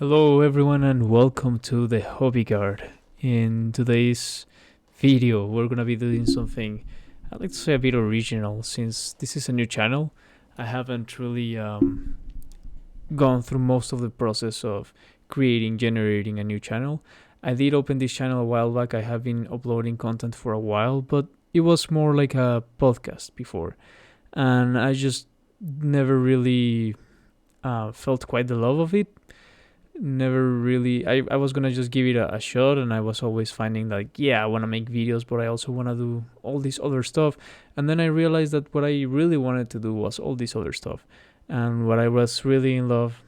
Hello everyone and welcome to the Hobbyguard. In today's video we're gonna be doing something I'd like to say a bit original since this is a new channel. I haven't really gone through most of the process of generating a new channel. I did open this channel a while back. I have been uploading content for a while, but it was more like a podcast before, and I just never really felt quite the love of it. Never really, I was gonna just give it a shot, and I was always finding like, yeah, I want to make videos, but I also want to do all this other stuff. And then I realized that what I really wanted to do was all this other stuff, and what I was really in love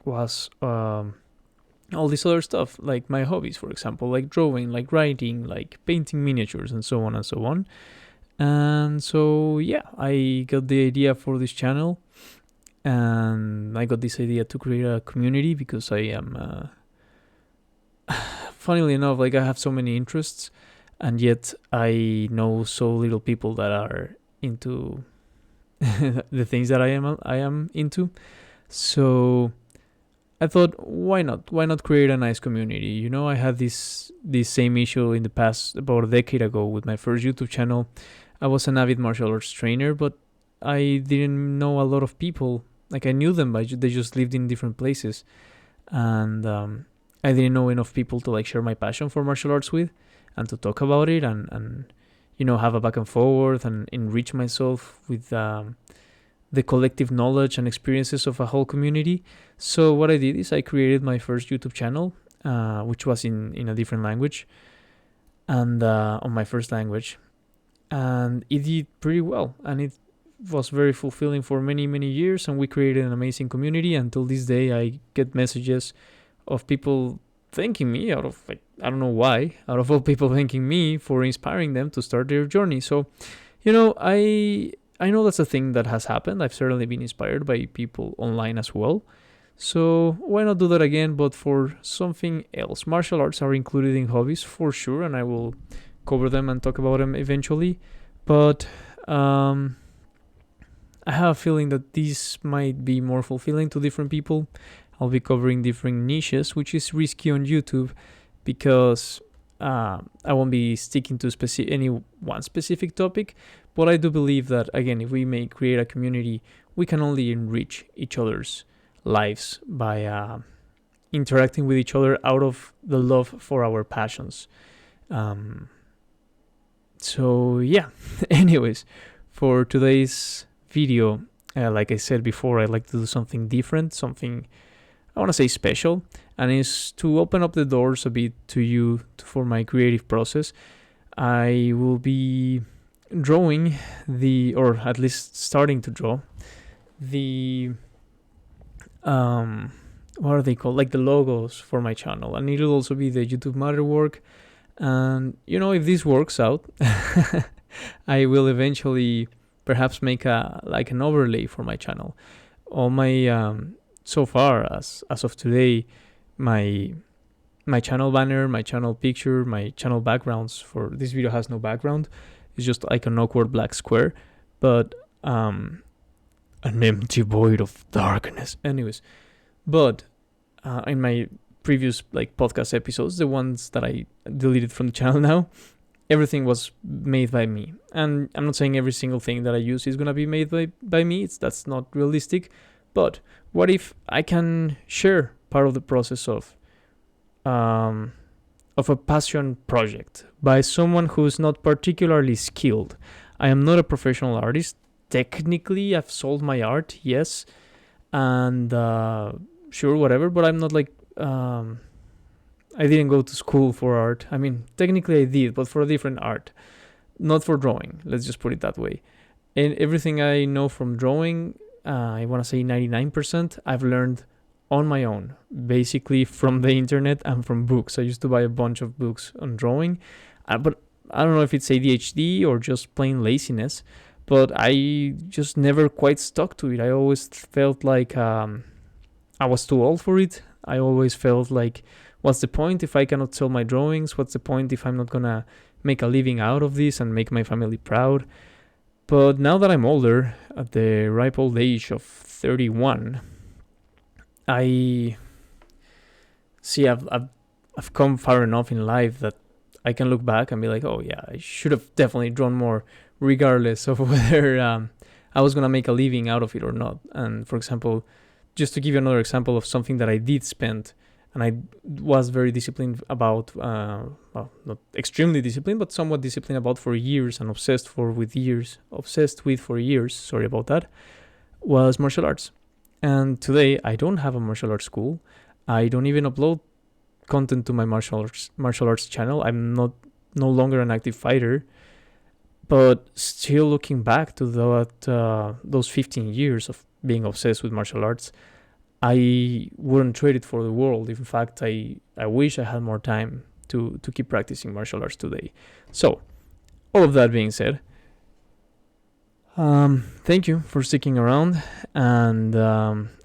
was all this other stuff, like my hobbies, for example, like drawing, like writing, like painting miniatures, and so on and so on. And so yeah, I got the idea for this channel, and I got this idea to create a community because I am, funnily enough, like I have so many interests, and yet I know so little people that are into the things that I am into. So I thought, why not? Why not create a nice community? You know, I had this same issue in the past, about a decade ago, with my first YouTube channel. I was an avid martial arts trainer, but I didn't know a lot of people. Like I knew them, but they just lived in different places, and I didn't know enough people to like share my passion for martial arts with, and to talk about it, and have a back and forth and enrich myself with the collective knowledge and experiences of a whole community. So what I did is I created my first YouTube channel, which was in a different language, and on my first language, and it did pretty well, and it was very fulfilling for many years, and we created an amazing community. Until this day, I get messages of people thanking me, out of, like, I don't know why, out of all people, thanking me for inspiring them to start their journey. So I know that's a thing that has happened. I've certainly been inspired by people online as well. So why not do that again, but for something else? Martial arts are included in hobbies for sure, and I will cover them and talk about them eventually. But I have a feeling that this might be more fulfilling to different people. I'll be covering different niches, which is risky on YouTube because I won't be sticking to any one specific topic. But I do believe that, again, if we may create a community, we can only enrich each other's lives by interacting with each other out of the love for our passions. So yeah, anyways, for today's video, like I said before, I'd like to do something different, something I want to say special, and is to open up the doors a bit to you for my creative process. I will be drawing or at least starting to draw the what are they called, like the logos for my channel, and it'll also be the YouTube Matter work. And if this works out, I will eventually perhaps make an overlay for my channel. All my so far, as of today, my channel banner, my channel picture, my channel backgrounds for this video has no background. It's just like an awkward black square, but an empty void of darkness. Anyways, but in my previous podcast episodes, the ones that I deleted from the channel now, everything was made by me. And I'm not saying every single thing that I use is gonna be made by me. That's not realistic. But what if I can share part of the process of a passion project by someone who's not particularly skilled? I am not a professional artist. Technically, I've sold my art, yes, and sure, whatever. But I'm not I didn't go to school for art. I mean, technically I did, but for a different art, not for drawing. Let's just put it that way. And everything I know from drawing, I want to say 99%, I've learned on my own, basically from the internet and from books. I used to buy a bunch of books on drawing, but I don't know if it's ADHD or just plain laziness, but I just never quite stuck to it. I always felt like I was too old for it. I always felt like, what's the point if I cannot sell my drawings? What's the point if I'm not gonna make a living out of this and make my family proud? But now that I'm older, at the ripe old age of 31, I see, I've come far enough in life that I can look back and be like, oh yeah, I should have definitely drawn more, regardless of whether I was gonna make a living out of it or not. And for example, just to give you another example of something that I did spend, and I was very disciplined about, well, not extremely disciplined, but somewhat disciplined about for years, and obsessed with for years. Sorry about that. Was martial arts. And today I don't have a martial arts school. I don't even upload content to my martial arts channel. I'm no longer an active fighter, but still looking back to those 15 years of being obsessed with martial arts, I wouldn't trade it for the world. In fact, I wish I had more time to keep practicing martial arts today. So, all of that being said, thank you for sticking around. And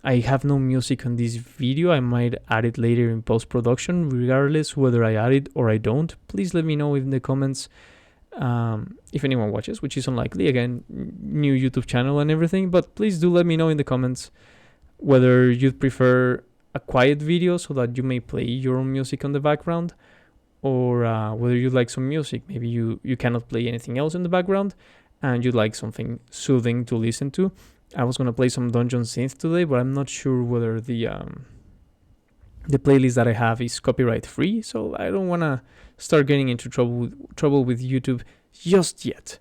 I have no music on this video. I might add it later in post-production, regardless whether I add it or I don't. Please let me know in the comments if anyone watches, which is unlikely. Again, new YouTube channel and everything, but please do let me know in the comments whether you'd prefer a quiet video so that you may play your own music on the background, or whether you'd like some music. Maybe you cannot play anything else in the background and you'd like something soothing to listen to. I was gonna play some Dungeon Synth today, but I'm not sure whether the playlist that I have is copyright free, so I don't wanna start getting into trouble with YouTube just yet.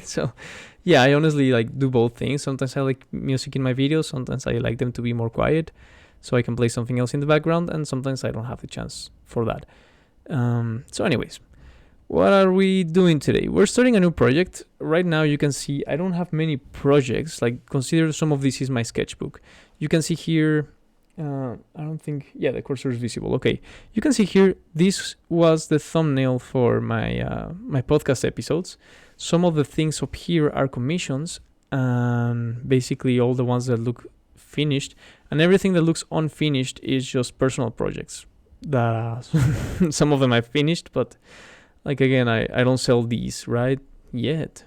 So yeah, I honestly like do both things. Sometimes I like music in my videos, sometimes I like them to be more quiet so I can play something else in the background, and sometimes I don't have the chance for that. So anyways, what are we doing today? We're starting a new project. Right now you can see I don't have many projects. Like, consider some of this is my sketchbook. You can see here, I don't think, yeah, the cursor is visible. Okay, you can see here, this was the thumbnail for my my podcast episodes. Some of the things up here are commissions, and basically all the ones that look finished, and everything that looks unfinished is just personal projects that some of them I've finished, but like, again, I don't sell these right yet.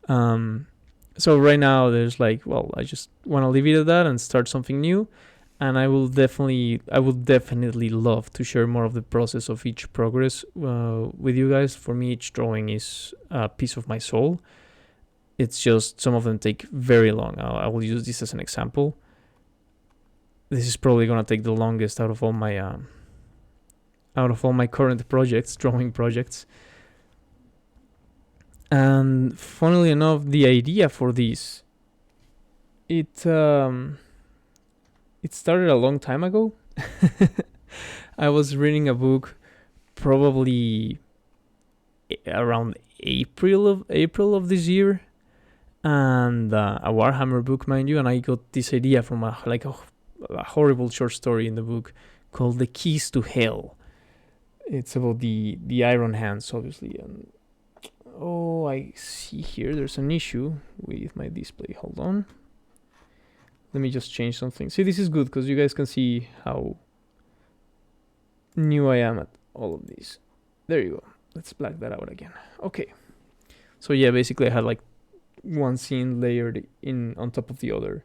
So right now there's like, well, I just want to leave it at that and start something new. And I would definitely love to share more of the process of each progress with you guys. For me, each drawing is a piece of my soul. It's just some of them take very long. I will use this as an example. This is probably gonna take the longest out of all my current projects, drawing projects. And funnily enough, the idea for this, it started a long time ago. I was reading a book probably around April of this year, and a Warhammer book, mind you, and I got this idea from a horrible short story in the book called The Keys to Hell. It's about the Iron Hands, obviously. And oh, I see here there's an issue with my display. Hold on. Let me just change something. See, this is good because you guys can see how new I am at all of these. There you go. Let's black that out again. Okay. So yeah, basically I had like one scene layered in on top of the other.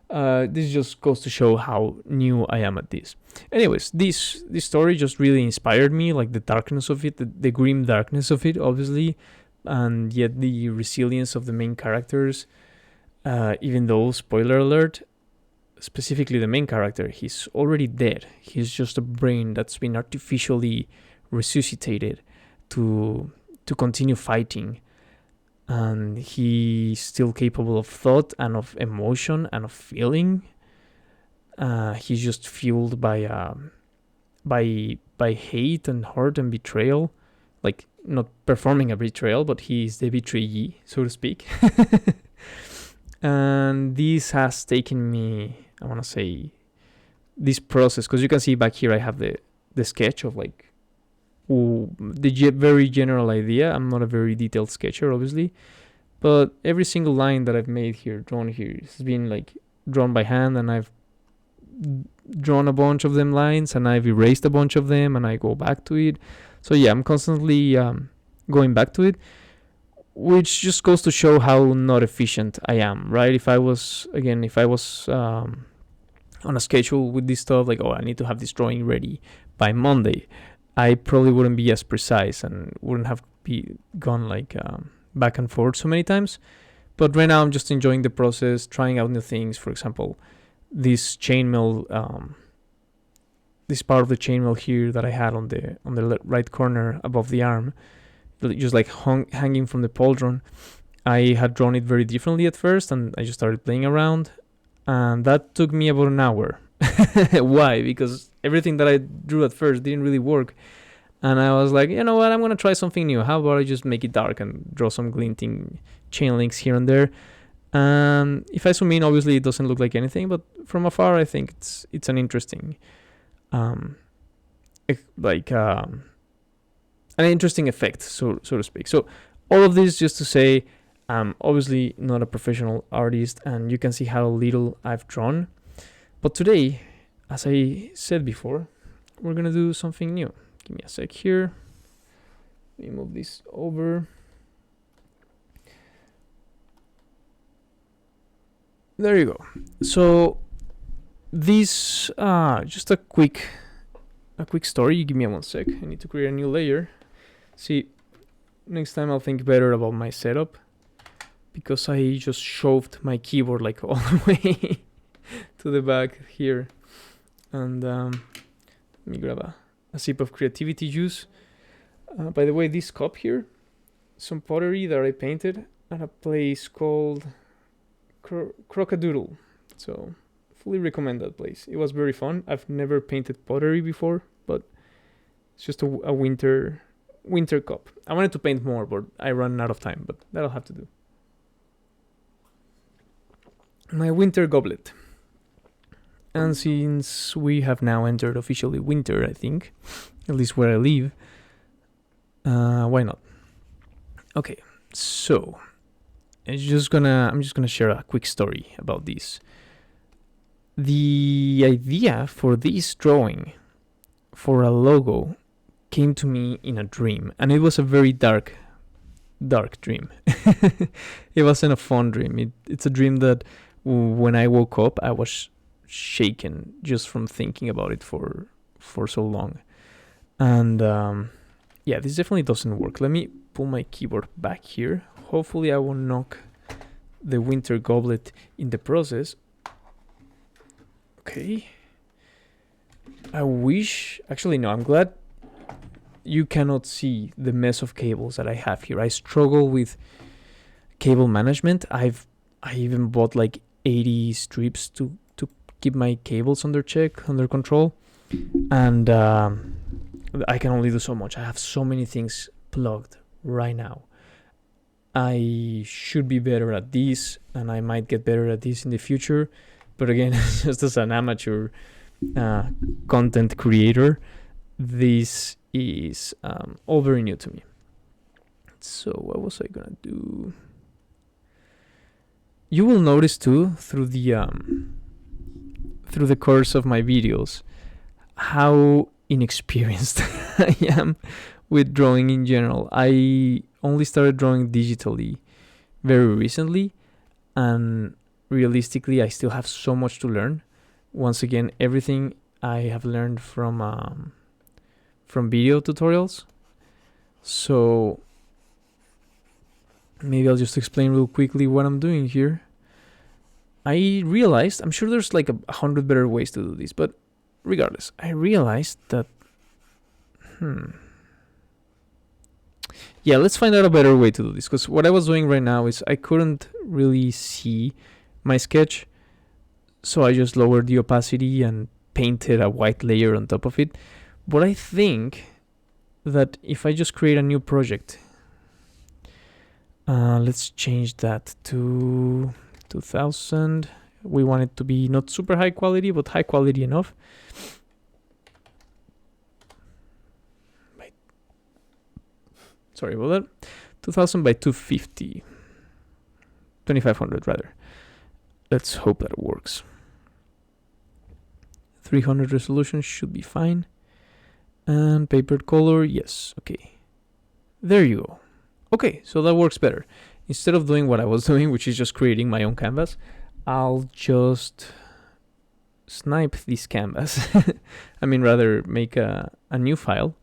This just goes to show how new I am at this. Anyways, this story just really inspired me, like the darkness of it, the grim darkness of it, obviously, and yet the resilience of the main characters. Even though, spoiler alert, specifically the main character, he's already dead. He's just a brain that's been artificially resuscitated to continue fighting. And he's still capable of thought and of emotion and of feeling. He's just fueled by hate and hurt and betrayal. Like, not performing a betrayal, but he's the betrayee, so to speak. And this has taken me, I want to say, this process, because you can see back here I have the sketch of like the very general idea. I'm not a very detailed sketcher, obviously, but every single line that I've made here, drawn here, has been like drawn by hand, and I've drawn a bunch of them lines, and I've erased a bunch of them, and I go back to it. So yeah, I'm constantly going back to it, which just goes to show how not efficient I am, right? If I was on a schedule with this stuff, like, oh, I need to have this drawing ready by Monday, I probably wouldn't be as precise and wouldn't have gone like back and forth so many times. But right now I'm just enjoying the process, trying out new things. For example, this chainmail, this part of the chainmail here that I had on the right corner above the arm, just like hanging from the pauldron. I had drawn it very differently at first, and I just started playing around, and that took me about an hour. Why? Because everything that I drew at first didn't really work, and I was like, you know what, I'm gonna try something new. How about I just make it dark and draw some glinting chain links here and there? If I zoom in, obviously it doesn't look like anything, but from afar I think it's an interesting an interesting effect, so to speak. So all of this just to say, I'm obviously not a professional artist, and you can see how little I've drawn. But today, as I said before, we're gonna do something new. Give me a sec here. Let me move this over. There you go. So this just a quick story. You give me one sec. I need to create a new layer. See, next time I'll think better about my setup, because I just shoved my keyboard like all the way to the back here. And let me grab a sip of creativity juice. By the way, this cup here, some pottery that I painted at a place called Crocadoodle. So fully recommend that place. It was very fun. I've never painted pottery before, but it's just a winter cup. I wanted to paint more, but I ran out of time, but that'll have to do. My winter goblet. And since we have now entered officially winter, I think, at least where I live, why not? Okay, so I'm just gonna share a quick story about this. The idea for this drawing, for a logo, came to me in a dream, and it was a very dark dream. It wasn't a fun dream. It's a dream that when I woke up, I was shaken just from thinking about it for so long. And yeah, this definitely doesn't work. Let me pull my keyboard back here. Hopefully I won't knock the winter goblet in the process. Okay. Actually no, I'm glad you cannot see the mess of cables that I have here. I struggle with cable management. I even bought like 80 strips to keep my cables under control, and I can only do so much. I have so many things plugged right now. I should be better at this, and I might get better at this in the future, but again, just as an amateur content creator, this is all very new to me. So what was I gonna do? You will notice too through the course of my videos how inexperienced I am with drawing in general. I only started drawing digitally very recently, and realistically I still have so much to learn. Once again, everything I have learned from video tutorials. So maybe I'll just explain real quickly what I'm doing here. I realized, I'm sure there's like 100 better ways to do this, but regardless, I realized that yeah, let's find out a better way to do this, because what I was doing right now is I couldn't really see my sketch, so I just lowered the opacity and painted a white layer on top of it. But I think that if I just create a new project, let's change that to 2000. We want it to be not super high quality, but high quality enough. Sorry about that. 2000 by 250. 2500 rather. Let's hope that it works. 300 resolution should be fine. And papered color, yes, okay. There you go. Okay, so that works better. Instead of doing what I was doing, which is just creating my own canvas, I'll just snipe this canvas. I mean, rather make a new file.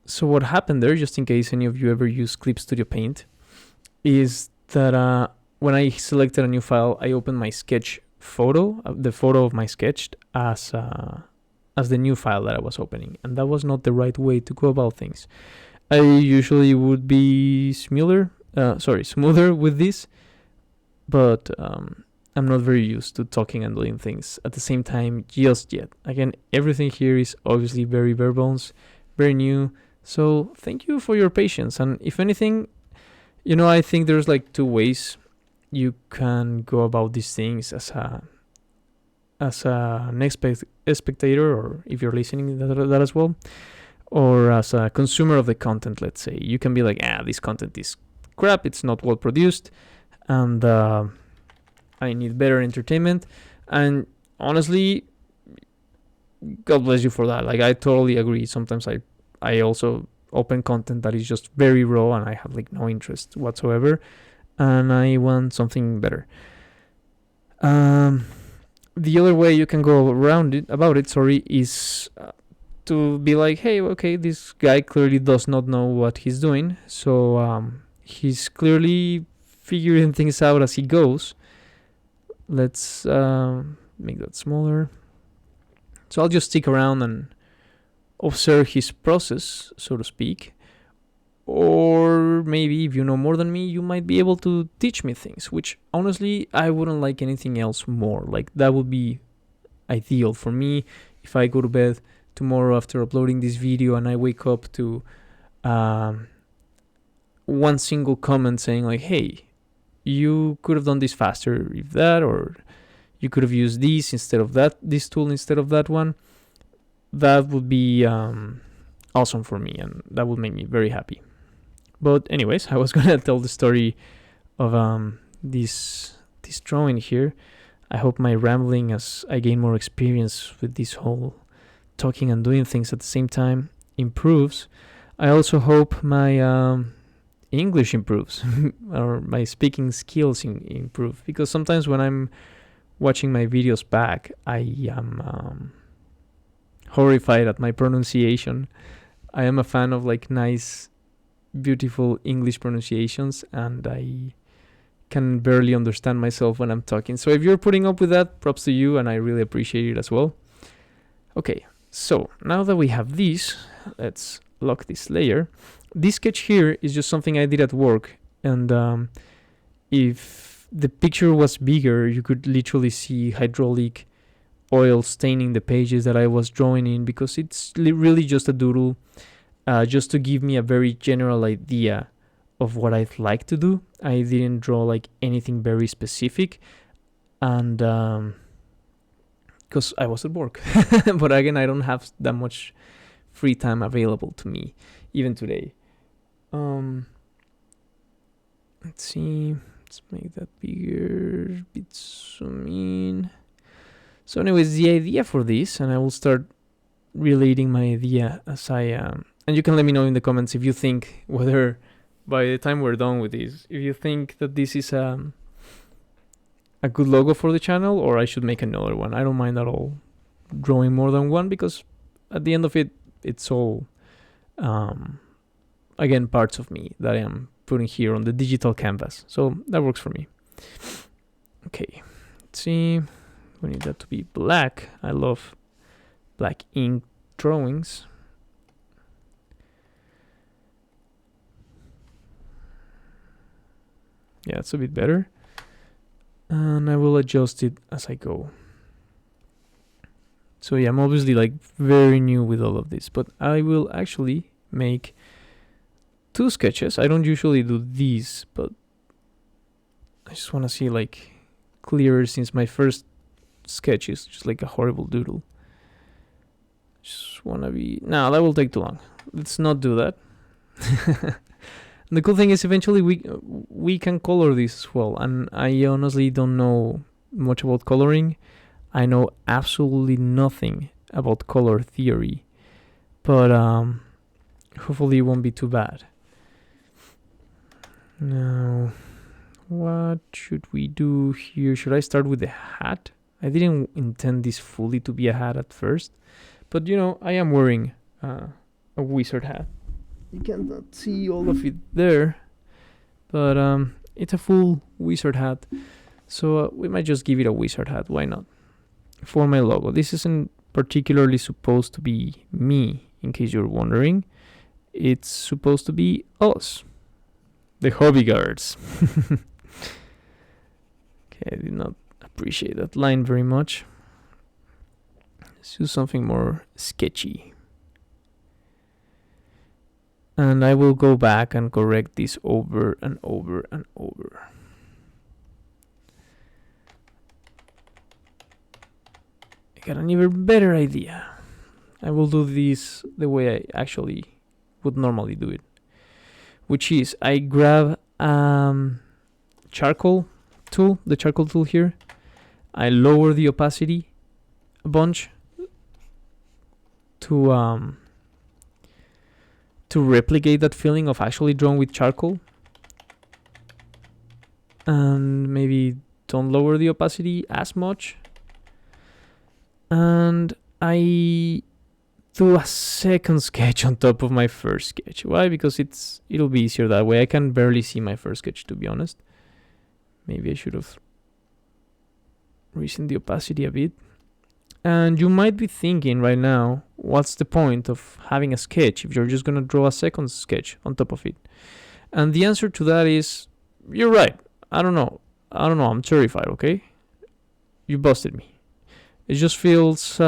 So what happened there, just in case any of you ever use Clip Studio Paint, is that when I selected a new file, I opened my sketch photo, the photo of my sketch, as the new file that I was opening, and that was not the right way to go about things. I usually would be smoother with this, but I'm not very used to talking and doing things at the same time just yet. Again, everything here is obviously very bare bones, very new, so thank you for your patience. And if anything, I think there's like two ways you can go about these things as an spectator, or if you're listening that as well, or as a consumer of the content. Let's say you can be like, this content is crap, it's not well produced, and I need better entertainment. And honestly, God bless you for that. Like, I totally agree. Sometimes I also open content that is just very raw and I have like no interest whatsoever, and I want something better. The other way you can go about it, is to be like, hey, okay, this guy clearly does not know what he's doing, so he's clearly figuring things out as he goes. Let's make that smaller. So I'll just stick around and observe his process, so to speak. Or maybe if you know more than me, you might be able to teach me things, which honestly, I wouldn't like anything else more. Like, that would be ideal for me. If I go to bed tomorrow after uploading this video and I wake up to one single comment saying like, hey, you could have done this faster if that, or you could have used this tool instead of that one, that would be awesome for me, and that would make me very happy. But anyways, I was gonna tell the story of this drawing here. I hope my rambling, as I gain more experience with this whole talking and doing things at the same time, improves. I also hope my English improves or my speaking skills improve, because sometimes when I'm watching my videos back, I am horrified at my pronunciation. I am a fan of like nice, beautiful English pronunciations, and I can barely understand myself when I'm talking. So if you're putting up with that, props to you, and I really appreciate it as well. Okay, so now that we have this, let's lock this layer. This sketch here is just something I did at work, and if the picture was bigger, you could literally see hydraulic oil staining the pages that I was drawing in, because it's really just a doodle, just to give me a very general idea of what I'd like to do. I didn't draw like anything very specific, and because I was at work. But again, I don't have that much free time available to me, even today. Let's see. Let's make that bigger. Bit zoom in. So anyways, the idea for this, and I will start relating my idea as I and you can let me know in the comments if you think, whether by the time we're done with this, if you think that this is a good logo for the channel, or I should make another one. I don't mind at all drawing more than one, because at the end of it, it's all again, parts of me that I am putting here on the digital canvas. So that works for me. Okay, let's see. We need that to be black. I love black ink drawings. Yeah, it's a bit better. And I will adjust it as I go. So yeah, I'm obviously like very new with all of this, but I will actually make 2 sketches. I don't usually do these, but I just want to see like clearer, since my first sketch is just like a horrible doodle. Just want to be... No, that will take too long. Let's not do that. And the cool thing is, eventually we can color this as well, and I honestly don't know much about coloring. I know absolutely nothing about color theory, but hopefully it won't be too bad. Now, what should we do here? Should I start with the hat? I didn't intend this fully to be a hat at first, but I am wearing a wizard hat. You cannot see all of it there, but it's a full wizard hat. So we might just give it a wizard hat. Why not? For my logo. This isn't particularly supposed to be me, in case you're wondering. It's supposed to be us, the Hobbyguards. Okay, I did not appreciate that line very much. Let's do something more sketchy. And I will go back and correct this over and over and over. I got an even better idea. I will do this the way I actually would normally do it, which is I grab charcoal tool, the charcoal tool here. I lower the opacity a bunch to replicate that feeling of actually drawing with charcoal, and maybe don't lower the opacity as much, and I do a second sketch on top of my first sketch. Why? Because it'll be easier that way. I can barely see my first sketch, to be honest. Maybe I should have raised the opacity a bit. And you might be thinking right now, what's the point of having a sketch if you're just going to draw a second sketch on top of it? And the answer to that is, you're right. I don't know. I'm terrified, okay? You busted me. It just feels...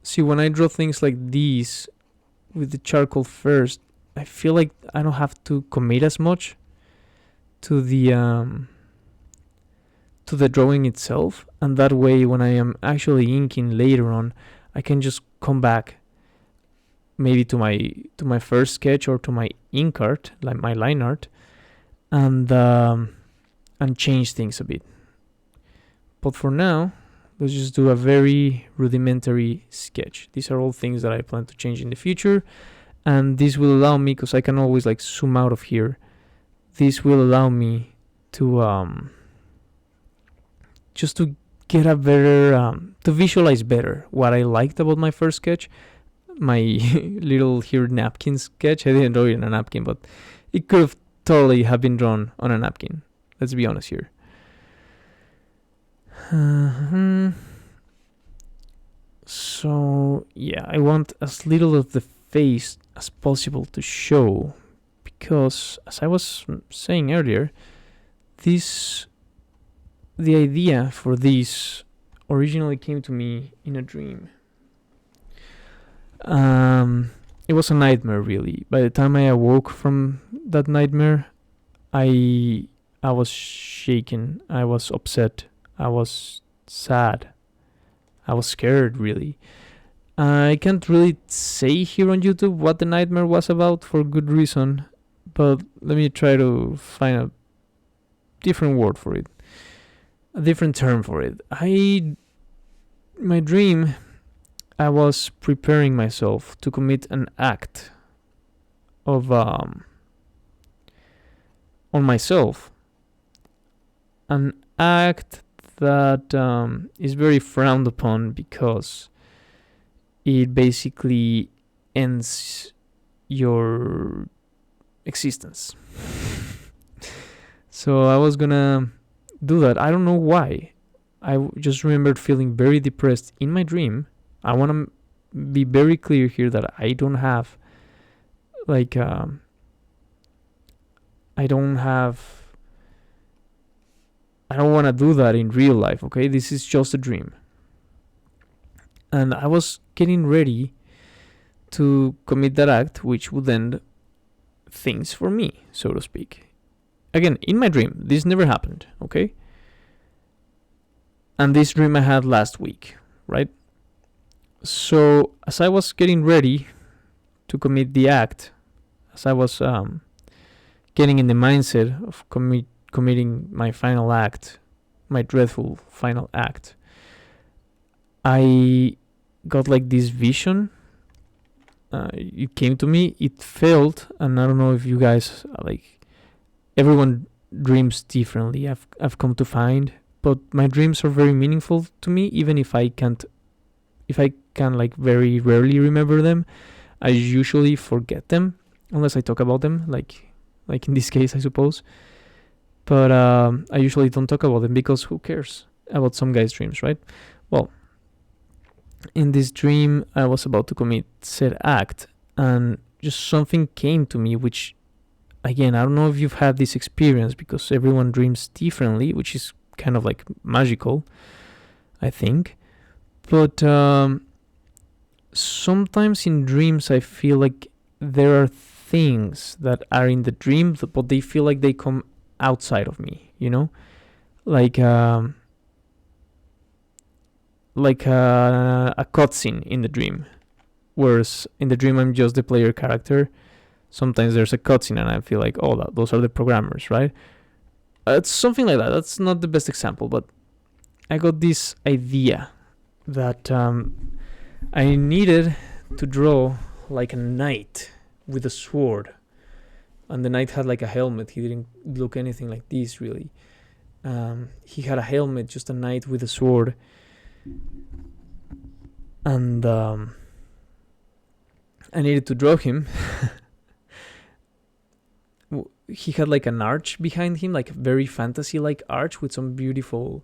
See, when I draw things like these with the charcoal first, I feel like I don't have to commit as much to the drawing itself, and that way when I am actually inking later on, I can just come back maybe to my first sketch or to my ink art, like my line art, and change things a bit. But for now, let's just do a very rudimentary sketch. These are all things that I plan to change in the future, and this will allow me, because I can always like zoom out of here, this will allow me to just to get a better to visualize better what I liked about my first sketch. My little here napkin sketch, I didn't draw it on a napkin, but it could have totally have been drawn on a napkin. Let's be honest here. So yeah, I want as little of the face as possible to show, because as I was saying earlier, the idea for this originally came to me in a dream. It was a nightmare, really. By the time I awoke from that nightmare, I was shaken, I was upset, I was sad, I was scared, really. I can't really say here on YouTube what the nightmare was about for good reason, but let me try to find a different word for it, a different term for it. My dream, I was preparing myself to commit an act of on myself, an act that is very frowned upon because it basically ends your existence. So I was gonna do that. I don't know why. I just remembered feeling very depressed in my dream. I want to be very clear here that I don't have like I don't want to do that in real life, okay? This is just a dream. And I was getting ready to commit that act, which would end things for me, so to speak. Again, in my dream, this never happened, okay? And this dream I had last week, right? So as I was getting ready to commit the act, as I was getting in the mindset of committing my final act, my dreadful final act, I got like this vision. It came to me, it felt, and I don't know if you guys, like, everyone dreams differently, I've come to find. but my dreams are very meaningful to me, even if I can like very rarely remember them. I usually forget them unless I talk about them, like in this case, I suppose. But I usually don't talk about them because who cares about some guy's dreams, right? Well, in this dream, I was about to commit said act, and just something came to me, which, again, I don't know if you've had this experience because everyone dreams differently, which is kind of like magical, I think. But sometimes in dreams, I feel like there are things that are in the dream, but they feel like they come outside of me, like a cutscene in the dream. Whereas in the dream, I'm just the player character. Sometimes there's a cutscene, and I feel like, oh, those are the programmers, right? It's something like that. That's not the best example, but I got this idea that I needed to draw like a knight with a sword, and the knight had like a helmet. He didn't look anything like this, really. He had a helmet, just a knight with a sword, and I needed to draw him. He had like an arch behind him, like a very fantasy-like arch with some beautiful,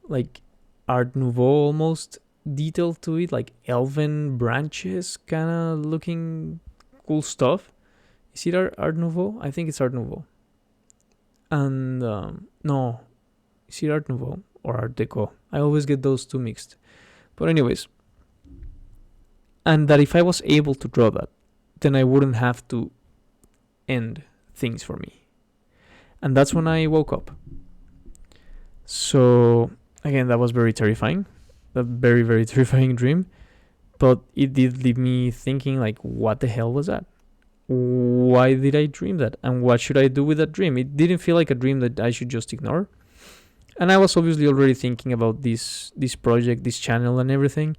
like Art Nouveau almost detail to it, like elven branches kind of looking cool stuff. Is it Art Nouveau? I think it's Art Nouveau. And no, is it Art Nouveau or Art Deco? I always get those two mixed. But anyways, and that if I was able to draw that, then I wouldn't have to end things for me. And that's when I woke up. So again, that was very terrifying. A very, very terrifying dream. But it did leave me thinking, like, what the hell was that? Why did I dream that? And what should I do with that dream? It didn't feel like a dream that I should just ignore. And I was obviously already thinking about this project, this channel and everything.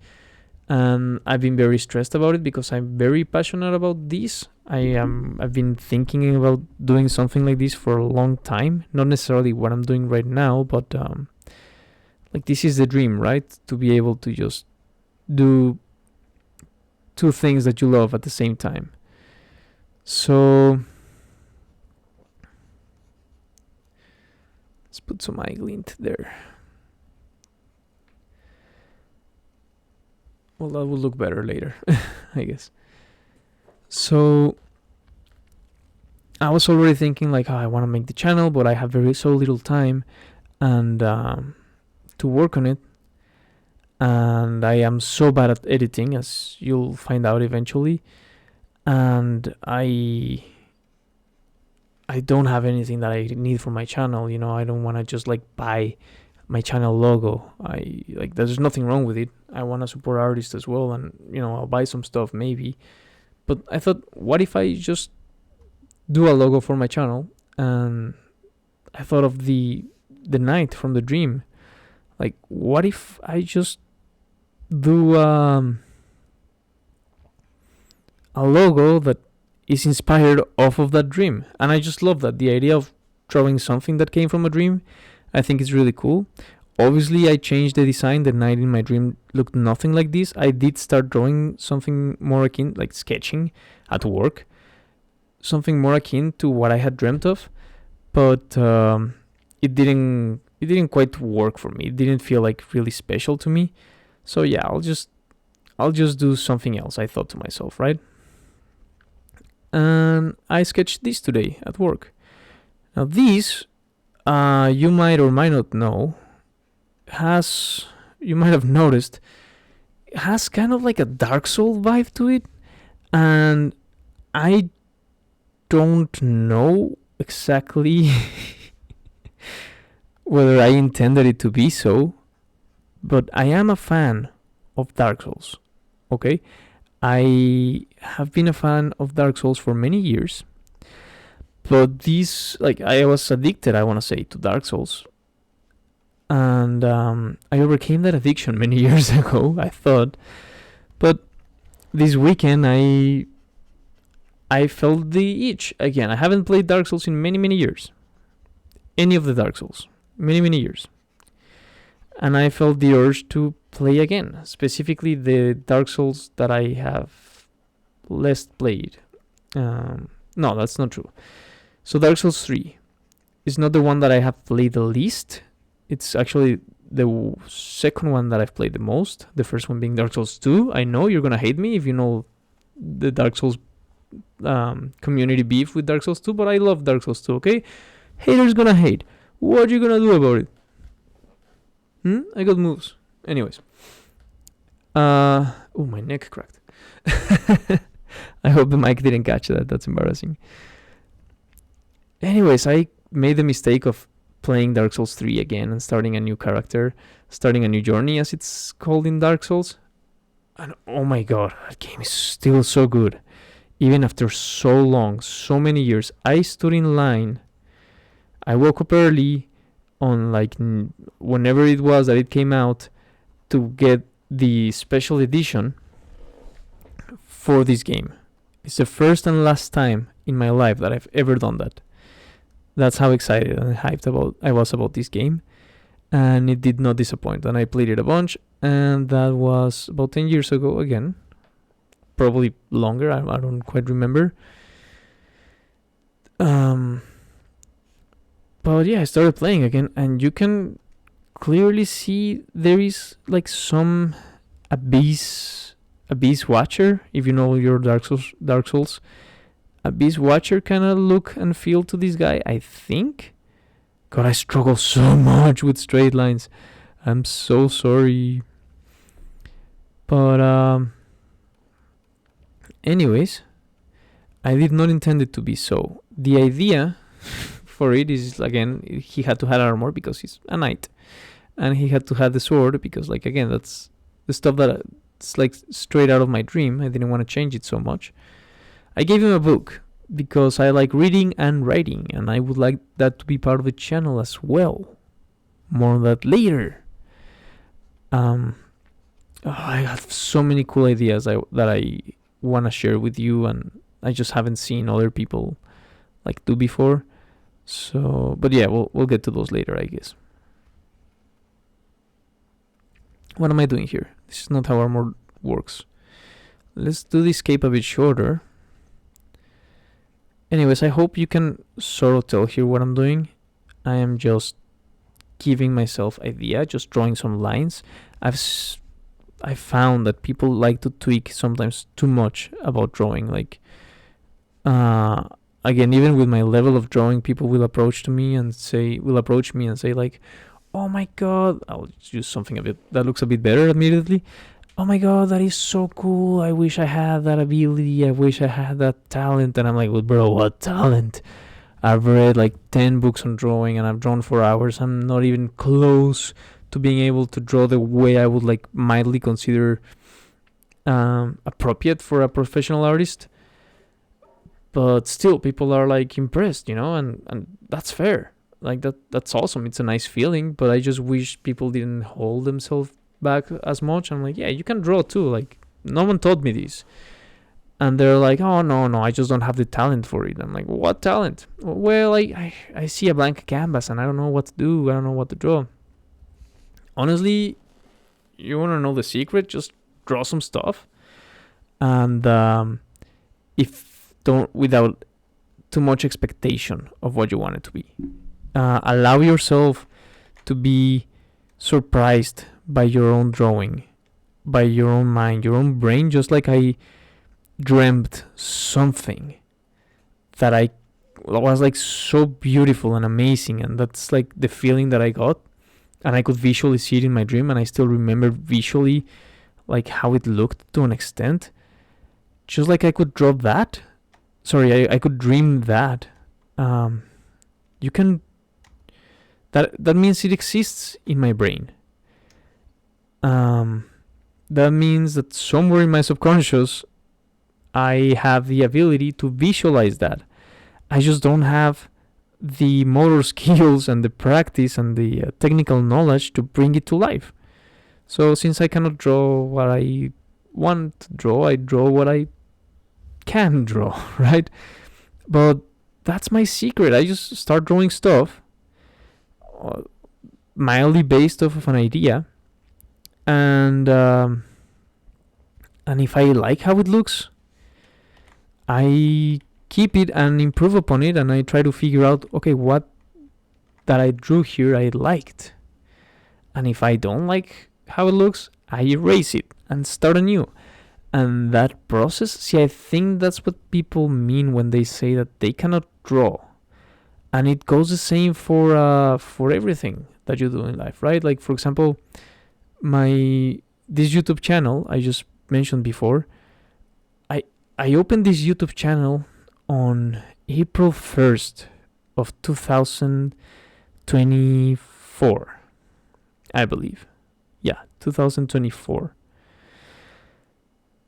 And I've been very stressed about it because I'm very passionate about this. I've been thinking about doing something like this for a long time. Not necessarily what I'm doing right now, but like this is the dream, right? To be able to just do two things that you love at the same time. So let's put some eye glint there. Well, that will look better later, I guess. So I was already thinking like, I want to make the channel, but I have so little time and to work on it. And I am so bad at editing, as you'll find out eventually. And I don't have anything that I need for my channel. I don't want to just like buy my channel logo. There's nothing wrong with it. I want to support artists as well, and I'll buy some stuff maybe. But I thought, what if I just do a logo for my channel? And I thought of the knight from the dream. Like, what if I just do a logo that is inspired off of that dream? And I just love that. The idea of drawing something that came from a dream, I think it's really cool. Obviously, I changed the design. The knight in my dream looked nothing like this. I did start drawing something more akin, like sketching at work, something more akin to what I had dreamt of, but it didn't quite work for me. It didn't feel like really special to me. So yeah, I'll just do something else, I thought to myself, right? And I sketched this today at work. Now this, you might or might not know, you might have noticed, has kind of like a Dark Soul vibe to it. And I don't know exactly whether I intended it to be so, but I am a fan of Dark Souls. Okay? I have been a fan of Dark Souls for many years. But I was addicted, I want to say, to Dark Souls. And I overcame that addiction many years ago, I thought. But this weekend, I felt the itch again. I haven't played Dark Souls in many, many years. Any of the Dark Souls. Many, many years. and I felt the urge to play again, specifically the Dark Souls that I have less played. No, that's not true. So Dark Souls 3 is not the one that I have played the least. It's actually the second one that I've played the most. The first one being Dark Souls 2. I know you're gonna hate me if you know the Dark Souls community beef with Dark Souls 2, but I love Dark Souls 2, okay? Haters gonna hate. What you gonna do about it? I got moves. Anyways. Oh, my neck cracked. I hope the mic didn't catch that. That's embarrassing. Anyways, I made the mistake of playing Dark Souls 3 again and starting a new character, starting a new journey, as it's called in Dark Souls. And oh my god, that game is still so good. Even after so long, so many years, I stood in line. I woke up early on like whenever it was that it came out to get the special edition for this game. It's the first and last time in my life that I've ever done that. That's how excited and hyped I was about this game, and it did not disappoint. And I played it a bunch, and that was about 10 years ago again. Probably longer, I don't quite remember. But yeah, I started playing again, and you can clearly see there is like some abyss watcher, if you know your Dark Souls. Abyss watcher kind of look and feel to this guy, I think. God, I struggle so much with straight lines. I'm so sorry. But anyways, I did not intend it to be so. The idea for it is, again, he had to have armor because he's a knight, and he had to have the sword because, like, again, that's the stuff that it's like straight out of my dream. I didn't want to change it so much. I gave him a book because I like reading and writing, and I would like that to be part of the channel as well. More on that later. I have so many cool ideas that I want to share with you, and I just haven't seen other people like do before. So, but yeah, we'll get to those later, I guess. What am I doing here? This is not how armor works. Let's do the escape a bit shorter. Anyways, I hope you can sort of tell here what I'm doing. I am just giving myself idea, just drawing some lines. I found that people like to tweak sometimes too much about drawing. Like, again, even with my level of drawing, people will approach me and say like, "Oh my god," I'll use something a bit that looks a bit better immediately. "Oh my god, that is so cool. I wish I had that ability. I wish I had that talent." And I'm like, "Well, bro, what talent? I've read like 10 books on drawing and I've drawn for hours. I'm not even close to being able to draw the way I would like mildly consider appropriate for a professional artist." But still, people are like impressed, and that's fair. Like that's awesome. It's a nice feeling, but I just wish people didn't hold themselves back as much. I'm like, yeah, you can draw too. Like, no one taught me this. And they're like, "Oh, no, I just don't have the talent for it." I'm like, "What talent?" "Well, I see a blank canvas and I don't know what to do. I don't know what to draw." Honestly, you want to know the secret? Just draw some stuff. And without too much expectation of what you want it to be. Allow yourself to be surprised by your own drawing, by your own mind, your own brain, just like I dreamt something that I was like so beautiful and amazing, and that's like the feeling that I got, and I could visually see it in my dream, and I still remember visually like how it looked to an extent. Just like I could draw that. Sorry, I could dream that. You can. That means it exists in my brain. That means that somewhere in my subconscious, I have the ability to visualize that. I just don't have the motor skills and the practice and the technical knowledge to bring it to life. So since I cannot draw what I want to draw, I draw what I can draw, right? But that's my secret. I just start drawing stuff. mildly based off of an idea, and if I like how it looks, I keep it and improve upon it, and I try to figure out, okay, what that I drew here I liked. And if I don't like how it looks, I erase it and start anew. And that process, see, I think that's what people mean when they say that they cannot draw. And it goes the same for everything that you do in life, right? Like, for example, this YouTube channel I just mentioned before, I opened this YouTube channel on April 1st of 2024, I believe. Yeah, 2024.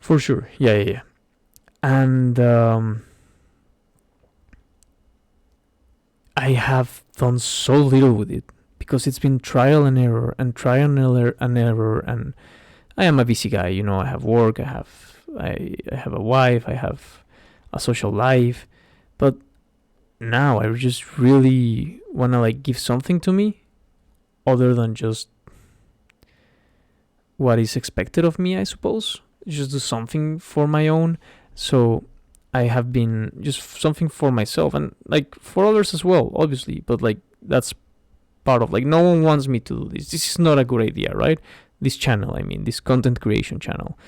For sure. Yeah. And I have done so little with it because it's been trial and error and error. And I am a busy guy, I have work, I have a wife, I have a social life. But now I just really want to give something to me other than just what is expected of me, I suppose. Just do something for my own. So I have been just something for myself and for others as well, obviously. But that's part of no one wants me to do this. This is not a good idea, right? This channel, this content creation channel.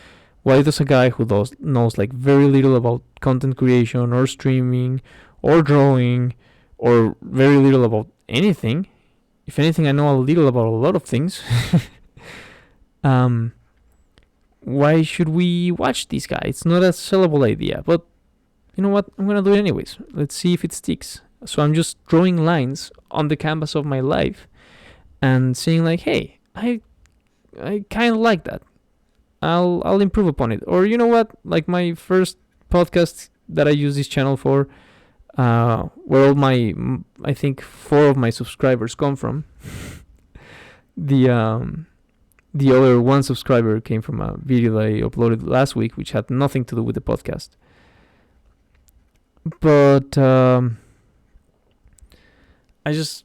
Why does a guy who knows very little about content creation or streaming or drawing or very little about anything? If anything, I know a little about a lot of things. Why should we watch this guy? It's not a sellable idea, but you know what? I'm gonna do it anyways. Let's see if it sticks. So I'm just drawing lines on the canvas of my life and saying hey, I kind of like that. I'll improve upon it. Or you know what? My first podcast that I use this channel for, where all my, I think 4 of my subscribers come from. The other 1 subscriber came from a video that I uploaded last week, which had nothing to do with the podcast. But I just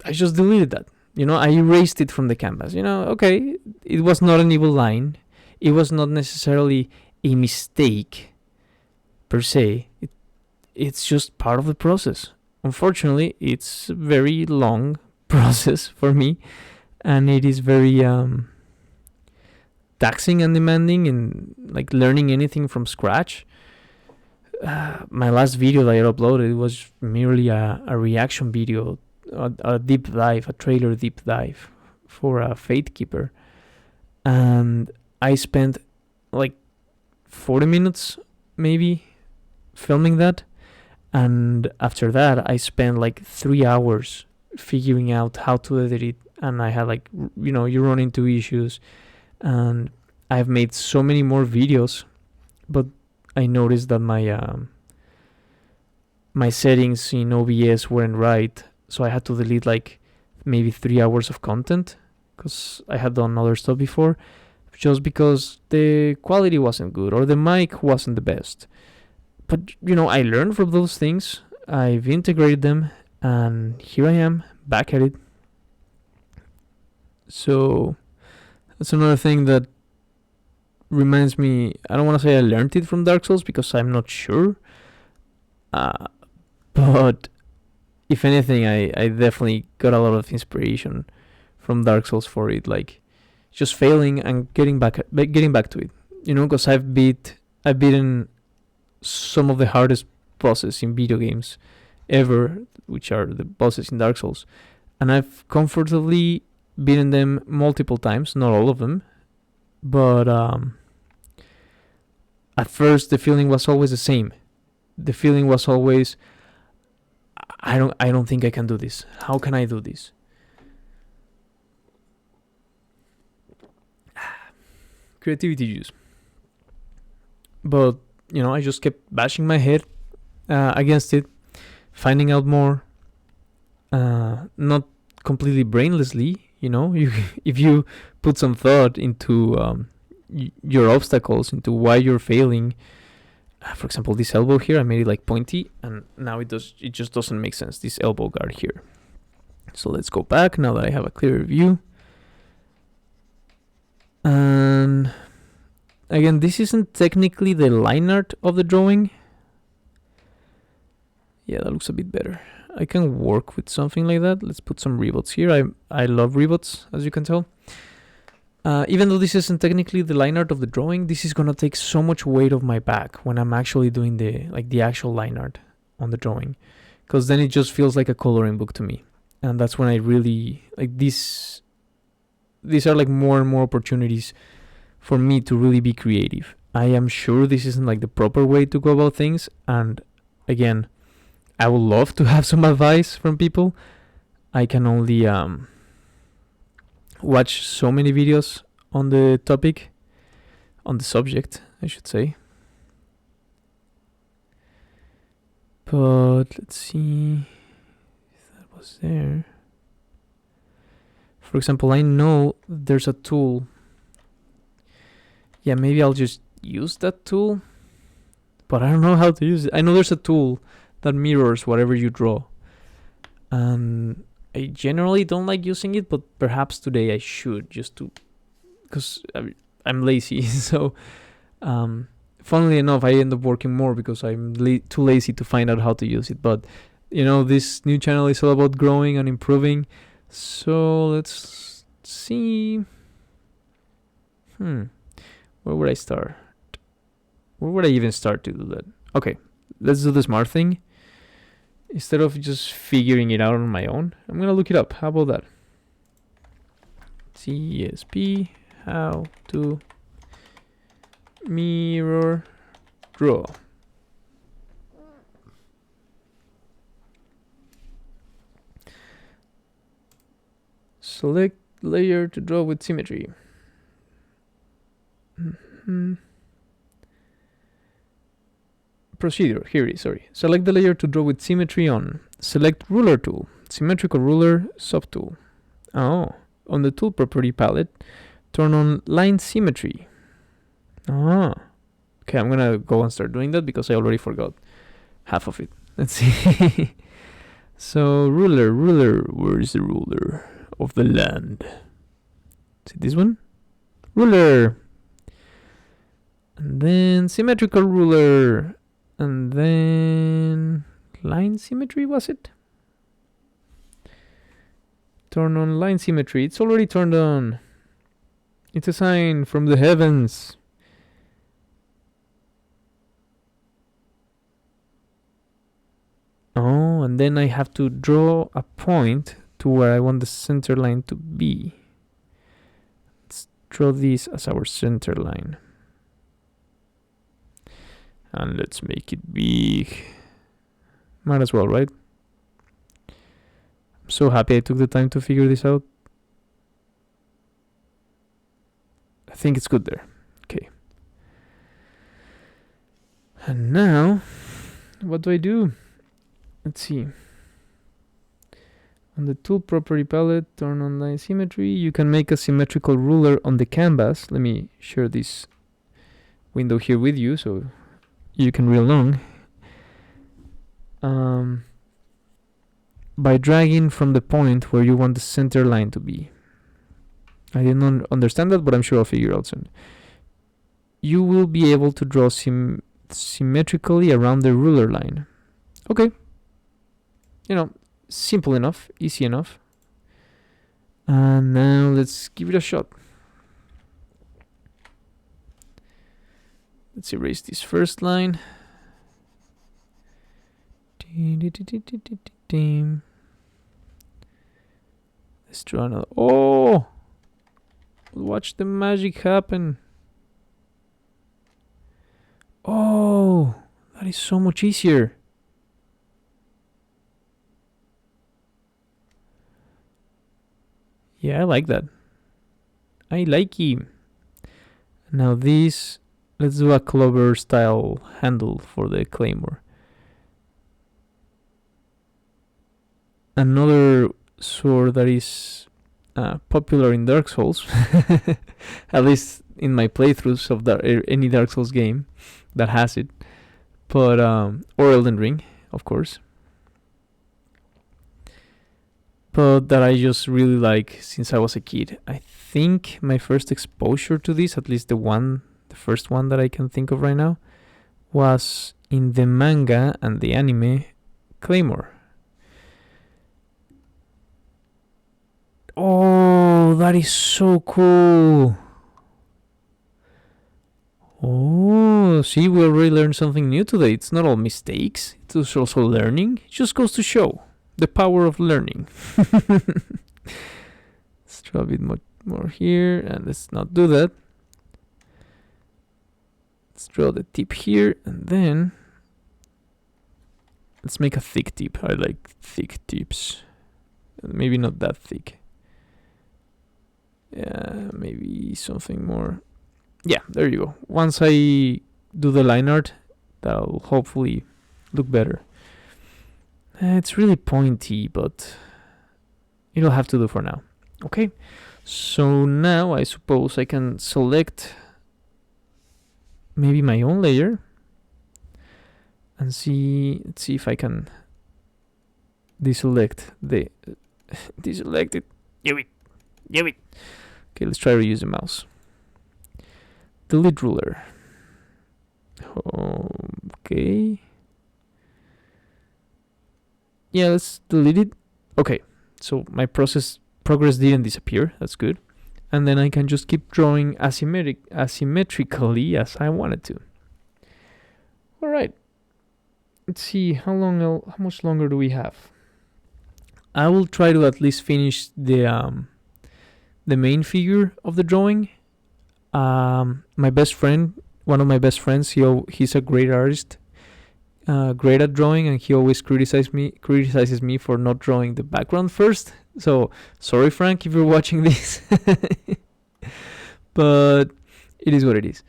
deleted that. I erased it from the canvas. Okay, it was not an evil line. It was not necessarily a mistake per se. It's just part of the process. Unfortunately, it's a very long process for me, and it is very taxing and demanding, and learning anything from scratch. My last video that I uploaded was merely a reaction video, a deep dive, a trailer deep dive for a Fate Keeper, and I spent 40 minutes maybe filming that, and after that I spent 3 hours figuring out how to edit it, and I had you run into issues, and I've made so many more videos, but I noticed that my settings in OBS weren't right, so I had to delete maybe 3 hours of content because I had done other stuff before, just because the quality wasn't good or the mic wasn't the best. But I learned from those things, I've integrated them, and here I am back at it. So that's another thing that reminds me, I don't want to say I learned it from Dark Souls because I'm not sure, but if anything, I definitely got a lot of inspiration from Dark Souls for it, just failing and getting back to it, because I've beaten some of the hardest bosses in video games ever, which are the bosses in Dark Souls, and I've comfortably beaten them multiple times, not all of them, but at first the feeling was always the same. The feeling was always, I don't think I can do this. How can I do this? Creativity juice. But I just kept bashing my head against it, finding out more, not completely brainlessly. If you put some thought into your obstacles, into why you're failing. For example, this elbow here, I made it pointy, and now it just doesn't make sense. This elbow guard here, So let's go back now that I have a clearer view. And again, this isn't technically the line art of the drawing. Yeah, that looks a bit better. I can work with something like that. Let's put some rebots here. I love rebots, as you can tell. Even though this isn't technically the line art of the drawing, this is gonna take so much weight off my back when I'm actually doing the actual line art on the drawing, because then it just feels like a coloring book to me, and that's when I really like these. These are like more and more opportunities for me to really be creative. I am sure this isn't like the proper way to go about things, and again, I would love to have some advice from people. I can only watch so many videos on the topic, on the subject, I should say. But let's see if that was there. For example, I know there's a tool. Yeah, maybe I'll just use that tool, but I don't know how to use it. I know there's a tool that mirrors whatever you draw, and I generally don't like using it, but perhaps today I should, just to, because I'm lazy. So funnily enough, I end up working more because I'm too lazy to find out how to use it. But this new channel is all about growing and improving, so let's see. Where would I start? Where would I even start to do that? Okay, let's do the smart thing. Instead of just figuring it out on my own, I'm gonna look it up. How about that? CSP, how to mirror draw. Select layer to draw with symmetry. Procedure, here it is, sorry. Select the layer to draw with symmetry on. Select ruler tool, symmetrical ruler, subtool. Oh, on the tool property palette, turn on line symmetry. Ah, okay, I'm gonna go and start doing that because I already forgot half of it. Let's see. So ruler, where is the ruler of the land? See this one? Ruler. And then symmetrical ruler. And then line symmetry, was it? Turn on line symmetry. It's already turned on. It's a sign from the heavens. Oh, and then I have to draw a point to where I want the center line to be. Let's draw this as our center line. And let's make it big. Might as well, right? I'm so happy I took the time to figure this out. I think it's good there. Okay. And now, what do? Let's see. On the tool property palette, turn on line symmetry. You can make a symmetrical ruler on the canvas. Let me share this window here with you so you can read along. By dragging from the point where you want the center line to be. I didn't understand that, but I'm sure I'll figure it out soon. You will be able to draw symmetrically around the ruler line. Okay. Simple enough, easy enough. And now let's give it a shot. Let's erase this first line. Let's draw another. Oh! Watch the magic happen. Oh! That is so much easier. Yeah, I like that. I like him. Now this, let's do a clover style handle for the claymore. Another sword that is popular in Dark Souls, at least in my playthroughs of any Dark Souls game that has it, but or Elden Ring, of course. but that I just really like since I was a kid. I think my first exposure to this, at least the first one that I can think of right now, was in the manga and the anime Claymore. Oh, that is so cool. Oh, see, we already learned something new today. It's not all mistakes, it's also learning. It just goes to show the power of learning. Let's draw a bit more here, and let's not do that. Let's draw the tip here, and then let's make a thick tip. I like thick tips. Maybe not that thick. Yeah, maybe something more. Yeah, there you go. Once I do the line art, that'll hopefully look better. It's really pointy, but it'll have to do for now. Okay, so now I suppose I can select maybe my own layer and let's see if I can deselect it. Give it. Okay, let's try to use the mouse. Delete ruler. Okay. Yeah, let's delete it. Okay, so my progress didn't disappear. That's good. And then I can just keep drawing asymmetrically as I wanted to. All right. Let's see how much longer do we have. I will try to at least finish the main figure of the drawing. My best friend, one of my best friends, he's a great artist, great at drawing, and he always criticizes me for not drawing the background first. So sorry, Frank, if you're watching this, but it is what it is.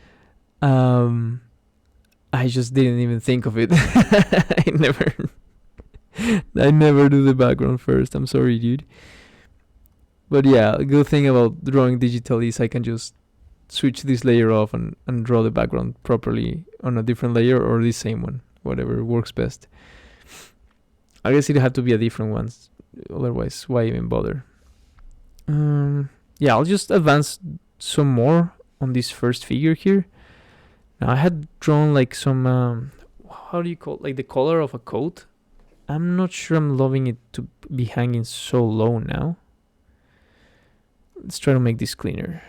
I just didn't even think of it. I never do the background first. I'm sorry, dude. But yeah, a good thing about drawing digitally is I can just switch this layer off and draw the background properly on a different layer or the same one, whatever works best. I guess it had to be a different one, otherwise why even bother? Yeah, I'll just advance some more on this first figure here. Now I had drawn like some how do you call it? Like the color of a coat. I'm not sure I'm loving it to be hanging so low now. Let's try to make this cleaner,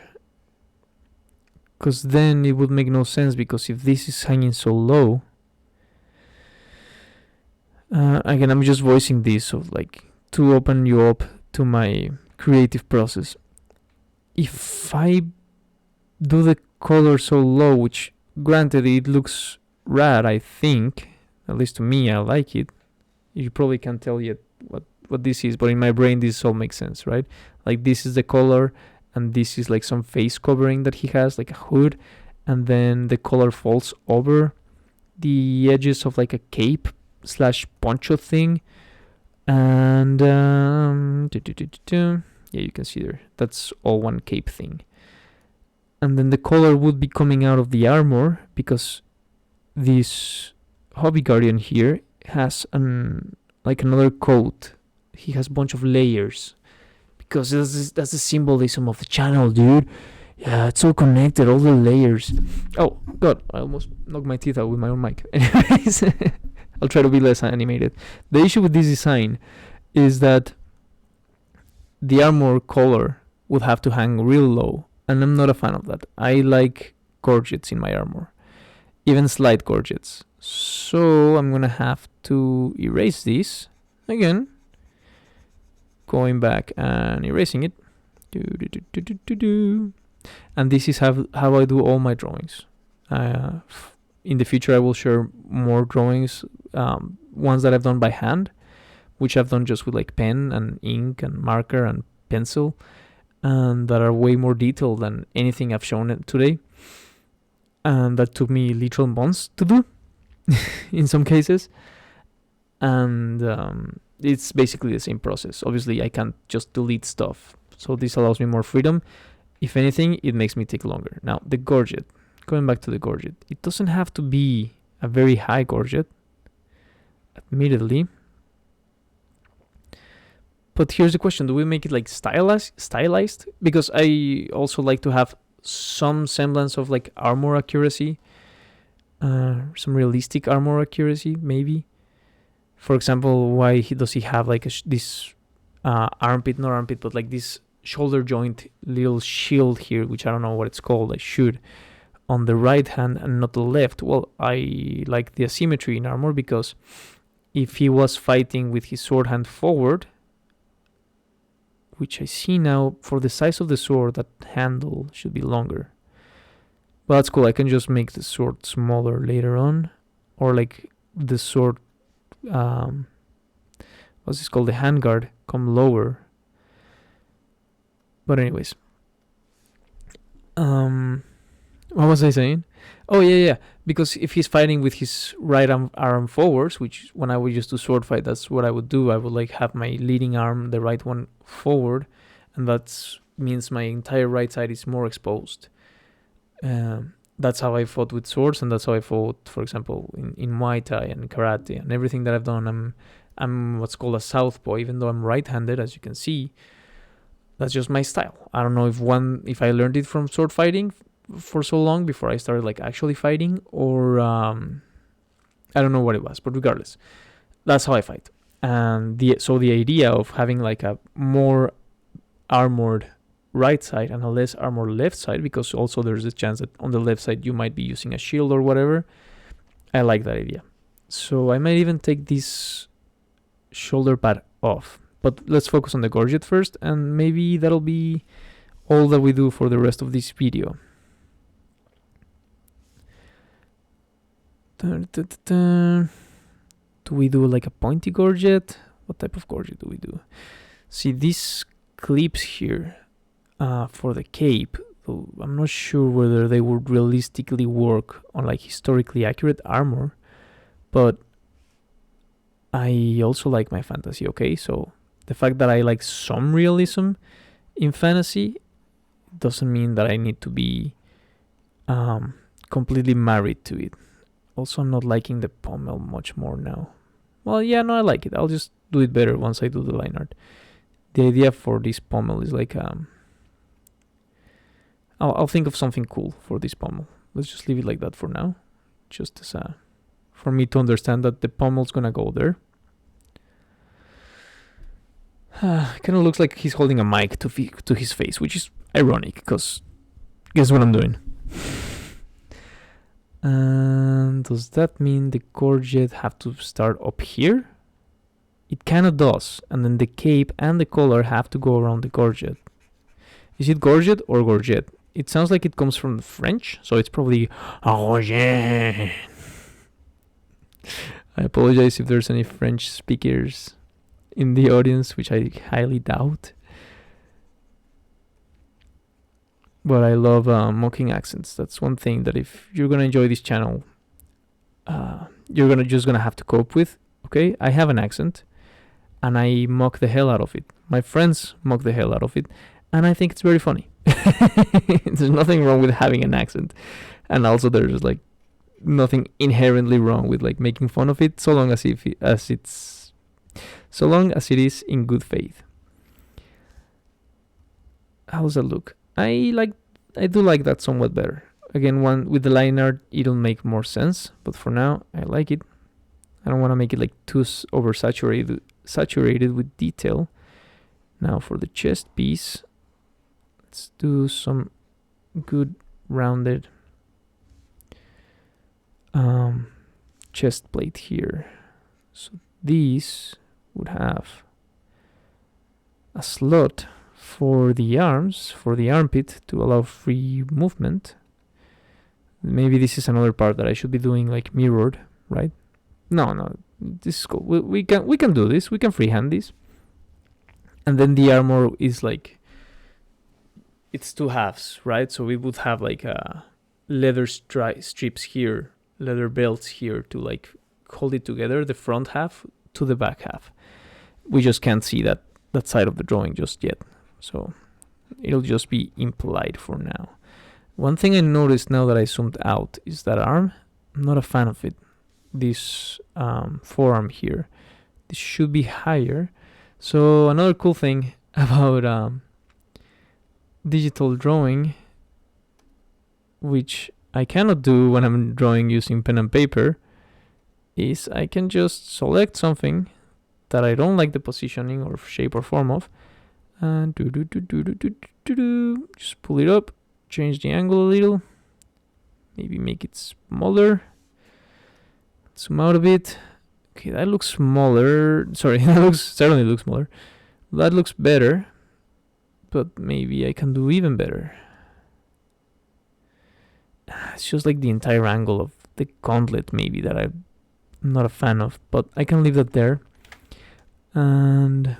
because then it would make no sense, because if this is hanging so low, again, I'm just voicing this, so like to open you up to my creative process. If I do the color so low, which granted it looks rad, I think, at least to me, I like it. You probably can't tell yet what this is, but in my brain this all makes sense, right? Like this is the color, and this is like some face covering that he has, like a hood, and then the color falls over the edges of like a cape / poncho thing, and yeah, you can see there, that's all one cape thing. And then the color would be coming out of the armor, because this Hobbyguard here has like another coat. He has a bunch of layers, because that's the symbolism of the channel, dude. Yeah, it's all connected, all the layers. Oh god, I almost knocked my teeth out with my own mic. Anyways, I'll try to be less animated. The issue with this design is that the armor color would have to hang real low, and I'm not a fan of that. I like gorgets in my armor, even slight gorgets. So I'm gonna have to erase this again, going back and erasing it. And this is how I do all my drawings. In the future I will share more drawings, ones that I've done by hand, which I've done just with like pen and ink and marker and pencil, and that are way more detailed than anything I've shown today, and that took me literal months to do in some cases. And it's basically the same process. Obviously I can't just delete stuff, so this allows me more freedom. If anything, it makes me take longer. Now the gorget, going back to the gorget, it doesn't have to be a very high gorget, admittedly, But here's the question: do we make it like stylized? Because I also like to have some semblance of like armor accuracy, some realistic armor accuracy, maybe. For example, why does he have like this armpit, not armpit, but like this shoulder joint little shield here, which I don't know what it's called. I should, on the right hand and not the left. Well, I like the asymmetry in armor because if he was fighting with his sword hand forward, which I see now, for the size of the sword, that handle should be longer. Well, that's cool. I can just make the sword smaller later on, or like the sword, what's this called, the handguard, come lower. But anyways, what was I saying? Oh yeah. Because if he's fighting with his right arm forwards, which when I would just do sword fight, that's what I would do. I would like have my leading arm, the right one, forward, and that means my entire right side is more exposed. That's how I fought with swords, and that's how I fought, for example, in Muay Thai and karate and everything that I've done. I'm what's called a southpaw, even though I'm right-handed, as you can see. That's just my style. I don't know if I learned it from sword fighting for so long before I started like actually fighting, or I don't know what it was, but regardless, that's how I fight. And the idea of having like a more armored right side and a less armored left side, because also there's a chance that on the left side you might be using a shield or whatever, I like that idea. So I might even take this shoulder pad off, but let's focus on the gorget first, and maybe that'll be all that we do for the rest of this video. Do we do like a pointy gorget? What type of gorget do we do? See, these clips here for the cape, I'm not sure whether they would realistically work on like historically accurate armor, but I also like my fantasy, okay? So the fact that I like some realism in fantasy doesn't mean that I need to be completely married to it. Also, I'm not liking the pommel much more now. Well, yeah, no, I like it. I'll just do it better once I do the line art. The idea for this pommel is like I'll think of something cool for this pommel. Let's just leave it like that for now, just as for me to understand that the pommel's gonna go there. Kind of looks like he's holding a mic to his face, which is ironic because guess what I'm doing. And does that mean the gorget have to start up here? It kind of does. And then the cape and the collar have to go around the gorget. Is it gorget or gorget? It sounds like it comes from French, so it's probably gorget. I apologize if there's any French speakers in the audience, which I highly doubt. But I love mocking accents. That's one thing that if you're gonna enjoy this channel, you're just gonna have to cope with. Okay, I have an accent, and I mock the hell out of it. My friends mock the hell out of it, and I think it's very funny. There's nothing wrong with having an accent, and also there's like nothing inherently wrong with like making fun of it, so long as it is in good faith. How does that look? I do like that somewhat better. Again, one with the line art, it'll make more sense, but for now, I like it. I don't want to make it like too saturated with detail. Now for the chest piece, let's do some good rounded chest plate here. So these would have a slot for the arms, for the armpit, to allow free movement. Maybe this is another part that I should be doing like mirrored, right? No, this is cool. We can do this. We can freehand this. And then the armor is like, it's two halves, right? So we would have like leather strips here, leather belts here to like hold it together, the front half to the back half. We just can't see that side of the drawing just yet. So it'll just be implied for now. One thing I noticed now that I zoomed out is that arm. I'm not a fan of it. This forearm here. This should be higher. So another cool thing about digital drawing, which I cannot do when I'm drawing using pen and paper, is I can just select something that I don't like the positioning or shape or form of, and just pull it up, change the angle a little, maybe make it smaller, zoom out a bit. Okay, that looks smaller. Sorry, that certainly looks smaller. That looks better, but maybe I can do even better. It's just like the entire angle of the gauntlet maybe that I'm not a fan of, but I can leave that there. And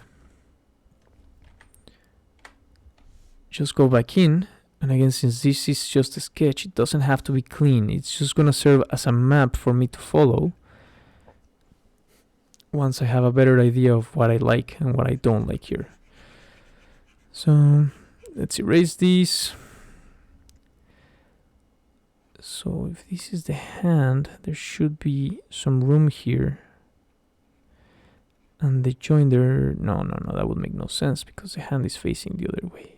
just go back in, and again, since this is just a sketch, it doesn't have to be clean. It's just gonna serve as a map for me to follow once I have a better idea of what I like and what I don't like here. So let's erase these. So if this is the hand, there should be some room here. And the joinder, no, that would make no sense because the hand is facing the other way.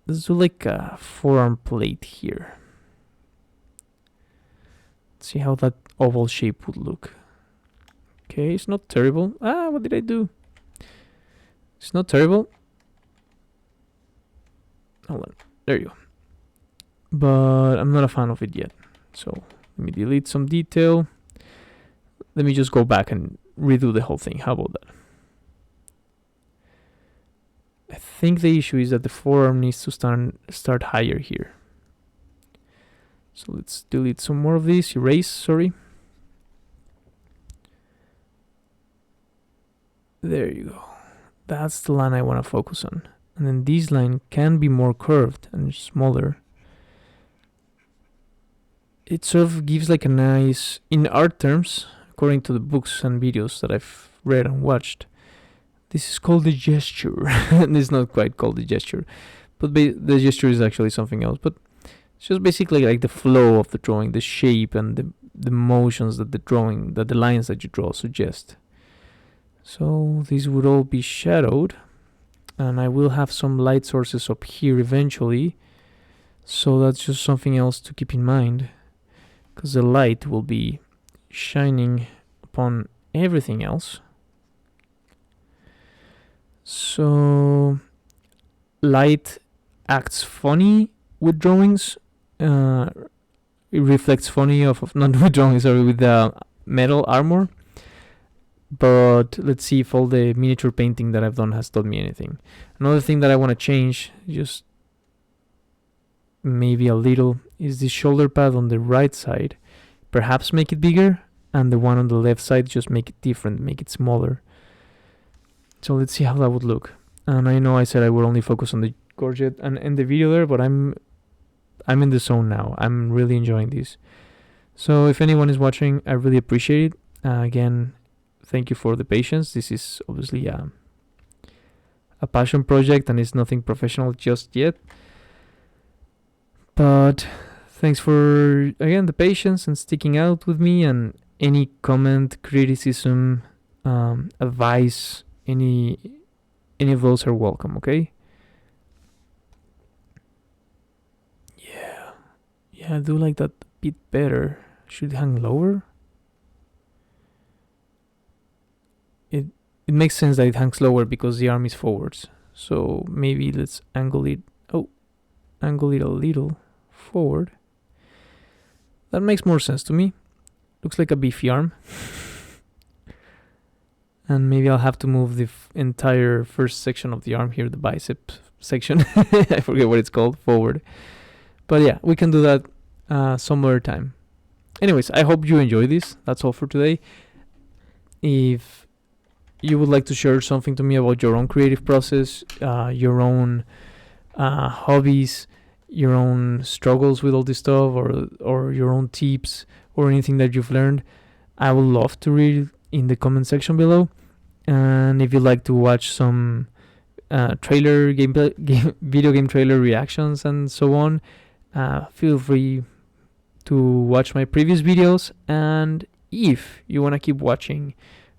Let's do like a forearm plate here. Let's see how that oval shape would look. Okay, it's not terrible. What did I do? It's not terrible. Hold on, there you go. But I'm not a fan of it yet. So let me delete some detail. Let me just go back and redo the whole thing. How about that? I think the issue is that the forearm needs to start higher here. So let's delete some more of this. Erase, sorry. There you go. That's the line I want to focus on. And then this line can be more curved and smaller. It sort of gives like a nice, in art terms, according to the books and videos that I've read and watched, this is called the gesture. And it's not quite called the gesture, but the gesture is actually something else. But it's just basically like the flow of the drawing, the shape and the motions that the lines that you draw suggest. So these would all be shadowed, and I will have some light sources up here eventually. So that's just something else to keep in mind, because the light will be shining upon everything else. So light acts funny with drawings. It reflects funny not with drawings, sorry, with the metal armor. But let's see if all the miniature painting that I've done has taught me anything. Another thing that I want to change, just maybe a little, is the shoulder pad on the right side. Perhaps make it bigger, and the one on the left side just make it different, make it smaller. So let's see how that would look. And I know I said I would only focus on the gorget and end the video there, but I'm in the zone now. I'm really enjoying this. So if anyone is watching, I really appreciate it. Again, thank you for the patience. This is obviously a passion project, and it's nothing professional just yet. But thanks for, again, the patience and sticking out with me, and any comment, criticism, advice, any of those are welcome, okay? Yeah, I do like that a bit better. Should it hang lower? It makes sense that it hangs lower because the arm is forwards. So maybe let's angle it a little forward. That makes more sense to me. Looks like a beefy arm. And maybe I'll have to move the entire first section of the arm here, the bicep section. I forget what it's called, forward. But yeah, we can do that some other time. Anyways, I hope you enjoy this. That's all for today. If you would like to share something to me about your own creative process, your own hobbies, your own struggles with all this stuff, or your own tips, or anything that you've learned, I would love to read in the comment section below. And if you'd like to watch some video game trailer reactions and so on, feel free to watch my previous videos. And if you want to keep watching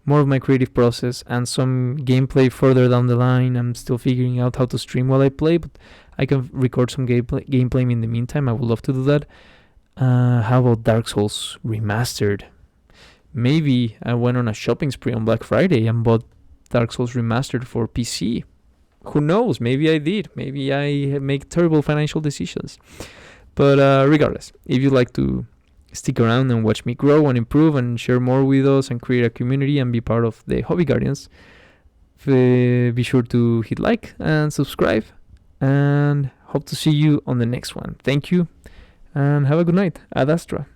more of my creative process and some gameplay further down the line. I'm still figuring out how to stream while I play, but I can record some gameplay in the meantime. I would love to do that. How about Dark Souls Remastered? Maybe I went on a shopping spree on Black Friday and bought Dark Souls Remastered for PC. Who knows? Maybe I did. Maybe I make terrible financial decisions. But regardless, if you'd like to stick around and watch me grow and improve and share more with us and create a community and be part of the Hobby Guardians, be sure to hit like and subscribe, and hope to see you on the next one. Thank you and have a good night. Ad Astra.